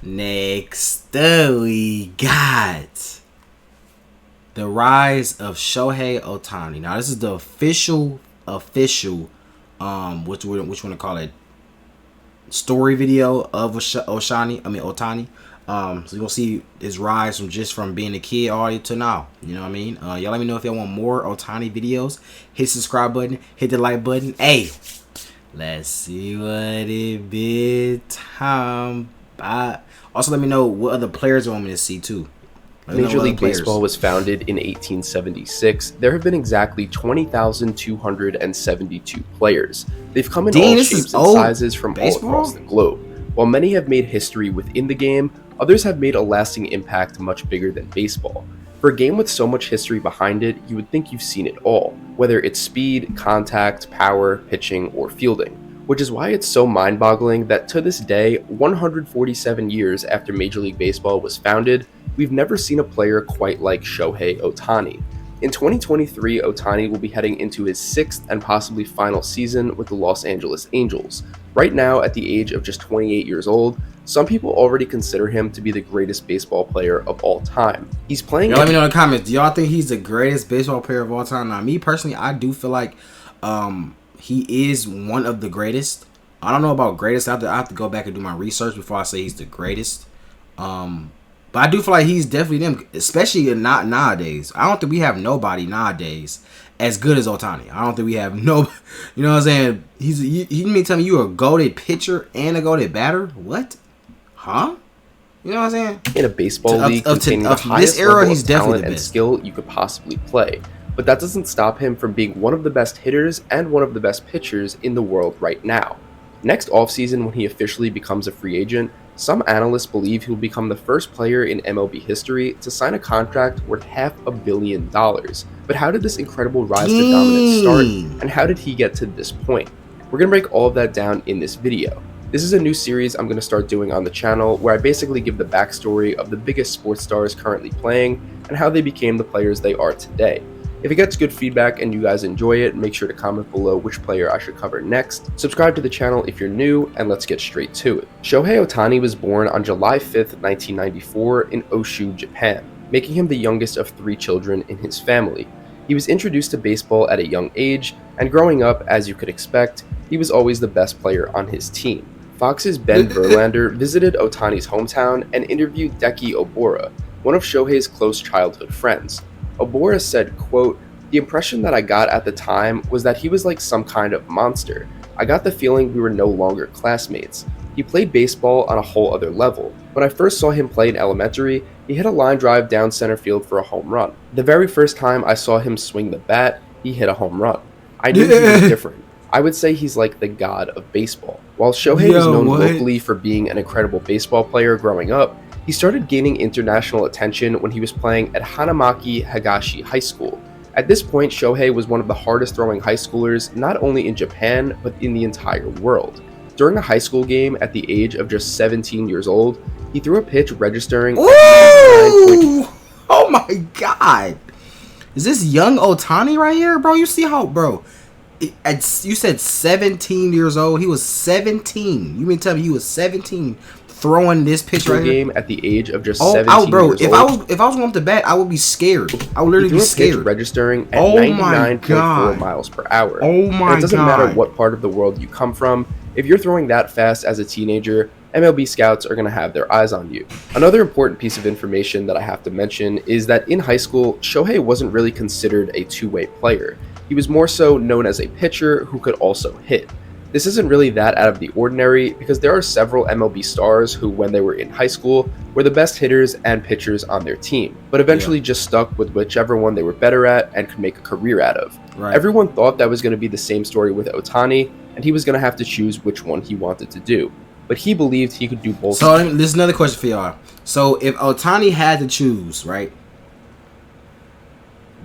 Next up, we got the rise of Shohei Ohtani. Now, this is the official, what you want to call it, story video of Ohtani. So you're gonna see his rise from being a kid all the way to now. You know what I mean? Y'all let me know if y'all want more Ohtani videos. Hit the subscribe button, hit the like button. Hey, let's see what it be time. Bye. Also, let me know what other players you want me to see too. Major League Baseball was founded in 1876. There have been exactly 20,272 players. They've come in all shapes and sizes from all across the globe. While many have made history within the game, others have made a lasting impact much bigger than baseball. For a game with so much history behind it, you would think you've seen it all, whether it's speed, contact, power, pitching, or fielding. Which is why it's so mind-boggling that to this day, 147 years after Major League Baseball was founded, we've never seen a player quite like Shohei Ohtani. In 2023, Ohtani will be heading into his 6th and possibly final season with the Los Angeles Angels. Right now, at the age of just 28 years old, some people already consider him to be the greatest baseball player of all time. He's playing... Let me know in the comments, do y'all think he's the greatest baseball player of all time? Now, me personally, I do feel like he is one of the greatest. I don't know about greatest. I have to go back and do my research before I say he's the greatest. But I do feel like he's definitely them, especially not nowadays. I don't think we have nobody nowadays as good as Ohtani. I don't think we have no, you know what I'm saying? You mean tell me you a goated pitcher and a goated batter? What? Huh? You know what I'm saying? In a baseball league containing the highest level of talent and skill you could possibly play. But that doesn't stop him from being one of the best hitters and one of the best pitchers in the world right now. Next offseason, when he officially becomes a free agent, some analysts believe he'll become the first player in MLB history to sign a contract worth $500 million. But how did this incredible rise to dominance start, and how did he get to this point? We're going to break all of that down in this video. This is a new series I'm going to start doing on the channel where I basically give the backstory of the biggest sports stars currently playing and how they became the players they are today. If it gets good feedback and you guys enjoy it, make sure to comment below which player I should cover next. Subscribe to the channel if you're new, and let's get straight to it. Shohei Ohtani was born on July 5th, 1994 in Oshu, Japan, making him the youngest of 3 children in his family. He was introduced to baseball at a young age, and growing up, as you could expect, he was always the best player on his team. Fox's Ben Verlander visited Ohtani's hometown and interviewed Deki Obora, one of Shohei's close childhood friends. Obora said, quote, "The impression that I got at the time was that he was like some kind of monster. I got the feeling we were no longer classmates. He played baseball on a whole other level. When I first saw him play in elementary, he hit a line drive down center field for a home run. The very first time I saw him swing the bat, he hit a home run. I knew he was different. I would say he's like the god of baseball." While Shohei is known locally for being an incredible baseball player growing up, he started gaining international attention when he was playing at Hanamaki Hagashi High School. At this point, Shohei was one of the hardest throwing high schoolers not only in Japan, but in the entire world. During a high school game at the age of just 17 years old, he threw a pitch registering... Ooh! Oh my god! Is this young Ohtani right here, bro? You see how, bro... You said 17 years old. He was 17. You mean tell me he was 17 throwing this pitch right game at the age of just 17 years old. If I was going to bat, I would be scared. I would literally be scared. Registering at 99.4 miles per hour. Oh my god! It doesn't matter what part of the world you come from. If you're throwing that fast as a teenager, MLB scouts are going to have their eyes on you. Another important piece of information that I have to mention is that in high school, Shohei wasn't really considered a two-way player. He was more so known as a pitcher who could also hit. This isn't really that out of the ordinary because there are several MLB stars who, when they were in high school, were the best hitters and pitchers on their team, but eventually just stuck with whichever one they were better at and could make a career out of. Right. Everyone thought that was going to be the same story with Ohtani, and he was going to have to choose which one he wanted to do. But he believed he could do both. So there's another question for y'all. So if Ohtani had to choose, right,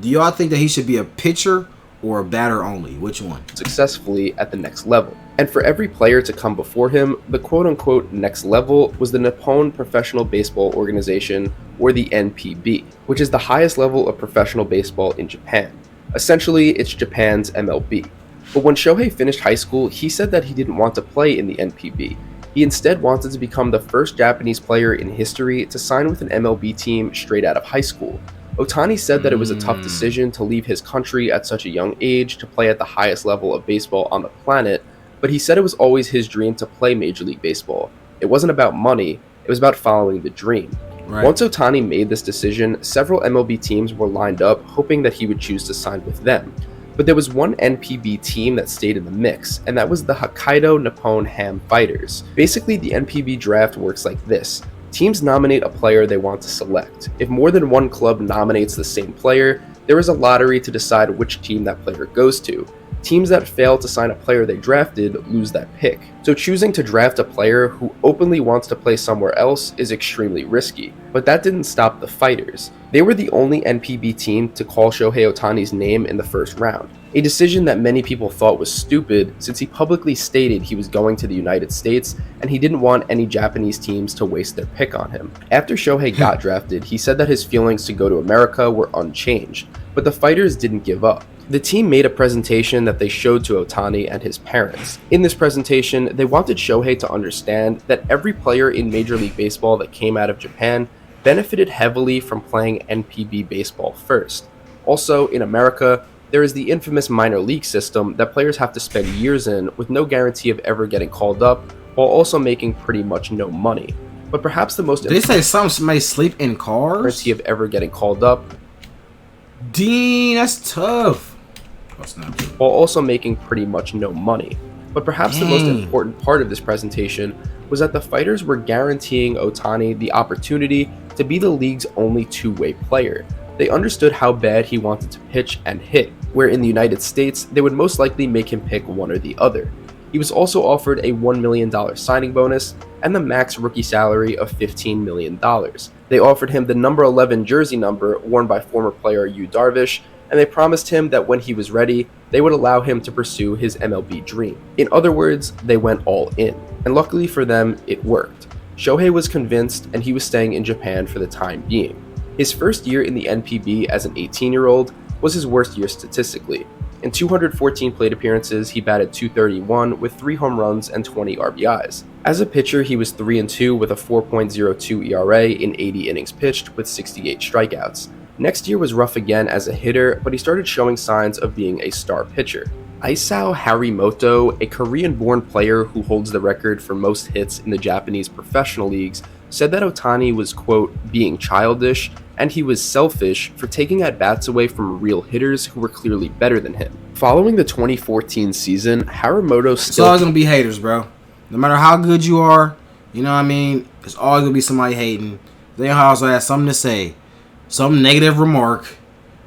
do y'all think that he should be a pitcher or a batter only? Which one? Successfully at the next level. And for every player to come before him, the quote-unquote next level was the Nippon Professional Baseball Organization, or the NPB, which is the highest level of professional baseball in Japan. Essentially, it's Japan's MLB. But when Shohei finished high school, he said that he didn't want to play in the NPB. He instead wanted to become the first Japanese player in history to sign with an MLB team straight out of high school. Ohtani said that it was a tough decision to leave his country at such a young age to play at the highest level of baseball on the planet, but he said it was always his dream to play Major League Baseball. It wasn't about money, it was about following the dream. Right. Once Ohtani made this decision, several MLB teams were lined up hoping that he would choose to sign with them. But there was one NPB team that stayed in the mix, and that was the Hokkaido Nippon Ham Fighters. Basically, the NPB draft works like this. Teams nominate a player they want to select. If more than one club nominates the same player, there is a lottery to decide which team that player goes to. Teams that fail to sign a player they drafted lose that pick. So choosing to draft a player who openly wants to play somewhere else is extremely risky. But that didn't stop the Fighters. They were the only NPB team to call Shohei Ohtani's name in the first round. A decision that many people thought was stupid since he publicly stated he was going to the United States and he didn't want any Japanese teams to waste their pick on him. After Shohei got drafted, he said that his feelings to go to America were unchanged, but the Fighters didn't give up. The team made a presentation that they showed to Ohtani and his parents. In this presentation, they wanted Shohei to understand that every player in Major League Baseball that came out of Japan benefited heavily from playing NPB baseball first. Also, in America, there is the infamous minor league system that players have to spend years in with no guarantee of ever getting called up, while also making pretty much no money. But perhaps the most they say some may sleep in cars? Guarantee of ever getting called up. Dean, that's tough. While also making pretty much no money. But perhaps the most important part of this presentation was that the Fighters were guaranteeing Ohtani the opportunity to be the league's only two-way player. They understood how bad he wanted to pitch and hit, where in the United States, they would most likely make him pick one or the other. He was also offered a $1 million signing bonus and the max rookie salary of $15 million. They offered him the number 11 jersey number worn by former player Yu Darvish, and they promised him that when he was ready, they would allow him to pursue his MLB dream. In other words, they went all in. And luckily for them, it worked. Shohei was convinced, and he was staying in Japan for the time being. His first year in the NPB as an 18-year-old was his worst year statistically. In 214 plate appearances, he batted .231 with 3 home runs and 20 RBIs. As a pitcher, he was 3-2 with a 4.02 ERA in 80 innings pitched with 68 strikeouts. Next year was rough again as a hitter, but he started showing signs of being a star pitcher. Isao Harimoto, a Korean-born player who holds the record for most hits in the Japanese professional leagues, said that Ohtani was, quote, being childish, and he was selfish for taking at-bats away from real hitters who were clearly better than him. Following the 2014 season, Harimoto still... It's always going to be haters, bro. No matter how good you are, you know what I mean? There's always going to be somebody hating. They also have something to say. Some negative remark.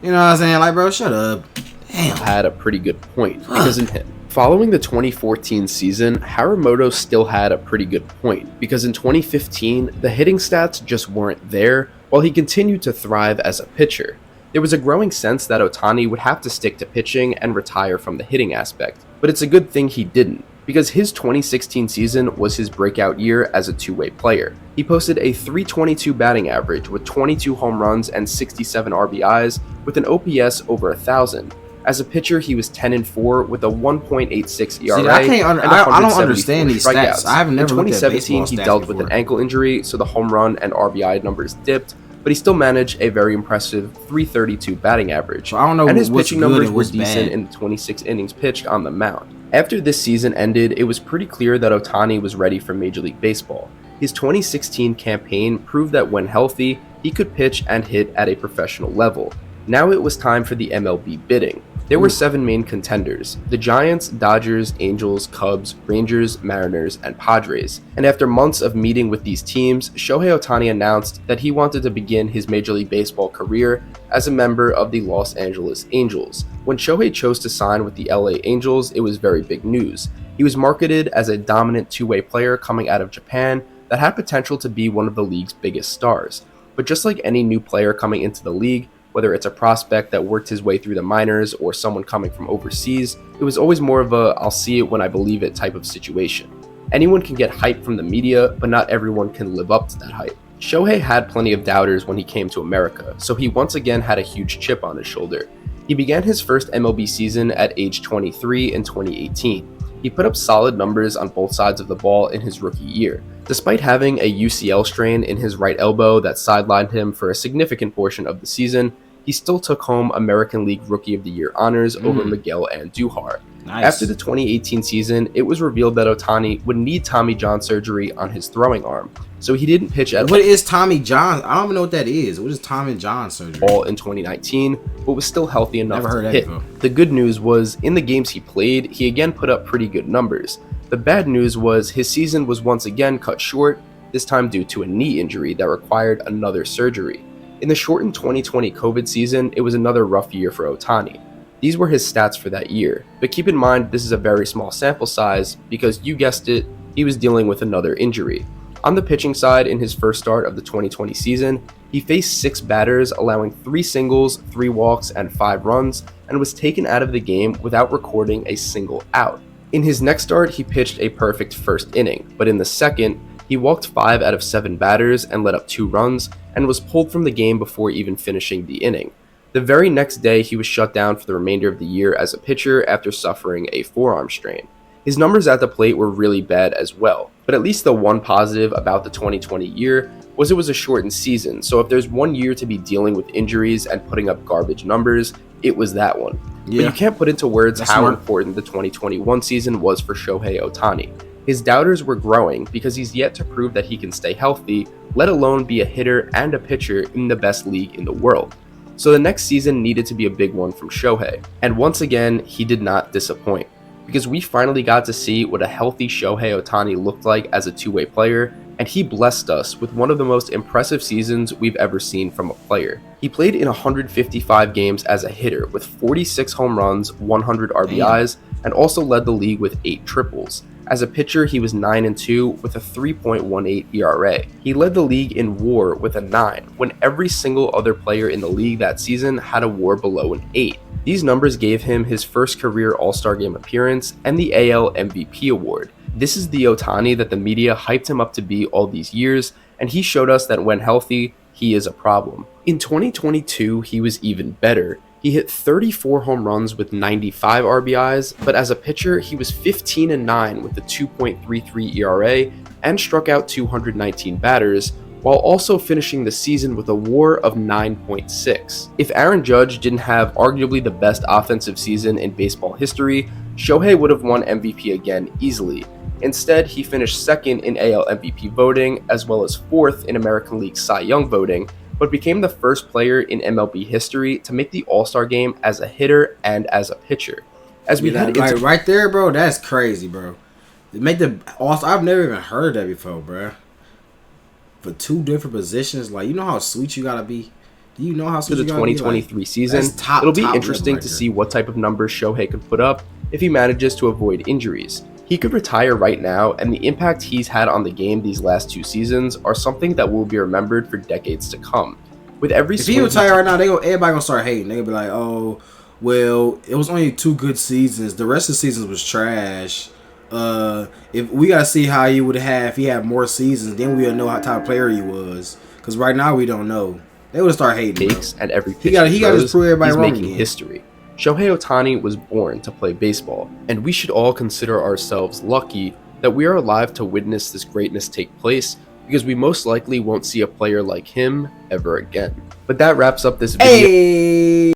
You know what I'm saying? Like, bro, shut up. Damn. Had a pretty good point because in him. Following the 2014 season, Harimoto still had a pretty good point because in 2015, the hitting stats just weren't there while he continued to thrive as a pitcher. There was a growing sense that Ohtani would have to stick to pitching and retire from the hitting aspect, but it's a good thing he didn't, because his 2016 season was his breakout year as a two-way player. He posted a .322 batting average with 22 home runs and 67 RBIs with an OPS over 1,000. As a pitcher, he was 10-4 with a 1.86 ERA. See, I don't understand these stats. I have never looked at baseball stats. In 2017, he dealt with an ankle injury, so the home run and RBI numbers dipped, but he still managed a very impressive .332 batting average. So I don't know, and his pitching numbers were decent bad in the 26 innings pitched on the mound. After this season ended, it was pretty clear that Ohtani was ready for Major League Baseball. His 2016 campaign proved that when healthy, he could pitch and hit at a professional level. Now it was time for the MLB bidding. There were 7 main contenders: the Giants, Dodgers, Angels, Cubs, Rangers, Mariners, and Padres. And after months of meeting with these teams, Shohei Ohtani announced that he wanted to begin his Major League Baseball career as a member of the Los Angeles Angels. When Shohei chose to sign with the LA Angels, it was very big news. He was marketed as a dominant two-way player coming out of Japan that had potential to be one of the league's biggest stars. But just like any new player coming into the league, whether it's a prospect that worked his way through the minors or someone coming from overseas, it was always more of a "I'll see it when I believe it" type of situation. Anyone can get hype from the media, but not everyone can live up to that hype. Shohei had plenty of doubters when he came to America, so he once again had a huge chip on his shoulder. He began his first MLB season at age 23 in 2018. He put up solid numbers on both sides of the ball in his rookie year. Despite having a UCL strain in his right elbow that sidelined him for a significant portion of the season, he still took home American League Rookie of the Year honors over Miguel Andujar. Nice. After the 2018 season, it was revealed that Ohtani would need Tommy John surgery on his throwing arm, so he didn't pitch at all. What is Tommy John? I don't even know what that is. What is Tommy John surgery? All in 2019, but was still healthy enough to hit. Before. The good news was, in the games he played, he again put up pretty good numbers. The bad news was his season was once again cut short, this time due to a knee injury that required another surgery. In the shortened 2020 COVID season, it was another rough year for Ohtani. These were his stats for that year, but keep in mind this is a very small sample size because, you guessed it, he was dealing with another injury. On the pitching side, in his first start of the 2020 season, he faced 6 batters, allowing 3 singles, 3 walks, and 5 runs, and was taken out of the game without recording a single out. In his next start, he pitched a perfect first inning, but in the second, he walked 5 out of 7 batters and let up 2 runs, and was pulled from the game before even finishing the inning. The very next day, he was shut down for the remainder of the year as a pitcher after suffering a forearm strain. His numbers at the plate were really bad as well, but at least the one positive about the 2020 year was it was a shortened season, so if there's one year to be dealing with injuries and putting up garbage numbers, it was that one. Yeah. But you can't put into words That's how smart. important the 2021 season was for Shohei Ohtani. His doubters were growing because he's yet to prove that he can stay healthy, let alone be a hitter and a pitcher in the best league in the world. So the next season needed to be a big one from Shohei. And once again, he did not disappoint, because we finally got to see what a healthy Shohei Ohtani looked like as a two-way player, and he blessed us with one of the most impressive seasons we've ever seen from a player. He played in 155 games as a hitter with 46 home runs, 100 RBIs, and also led the league with 8 triples. As a pitcher, he was 9-2 with a 3.18 ERA. He led the league in WAR with a 9, when every single other player in the league that season had a WAR below an 8. These numbers gave him his first career All-Star Game appearance and the AL MVP award. This is the Ohtani that the media hyped him up to be all these years, and he showed us that when healthy, he is a problem. In 2022, he was even better. He hit 34 home runs with 95 RBIs, but as a pitcher, he was 15-9 with a 2.33 ERA and struck out 219 batters, while also finishing the season with a WAR of 9.6. If Aaron Judge didn't have arguably the best offensive season in baseball history, Shohei would have won MVP again easily. Instead, he finished second in AL MVP voting, as well as fourth in American League Cy Young voting, but became the first player in MLB history to make the All-Star game as a hitter and as a pitcher. As we head into right there, bro, that's crazy, bro. Make the All-Star, I've never even heard that before, bro. For 2 different positions, like, you know how sweet you gotta be. Do you know how sweet to the 2023 season? It'll be interesting to see what type of numbers Shohei could put up if he manages to avoid injuries. He could retire right now, and the impact he's had on the game these last 2 seasons are something that will be remembered for decades to come. With every if he retire right now, everybody gonna start hating. They gonna be like, "Oh, well, it was only 2 good seasons. The rest of the seasons was trash." If we gotta see how he would have if he had more seasons, then we'll know how type of player he was. Because right now we don't know. They would start hating. Takes and every pitch he got to prove everybody he's wrong making again. history. Shohei Ohtani was born to play baseball, and we should all consider ourselves lucky that we are alive to witness this greatness take place, because we most likely won't see a player like him ever again. But that wraps up this video. Hey!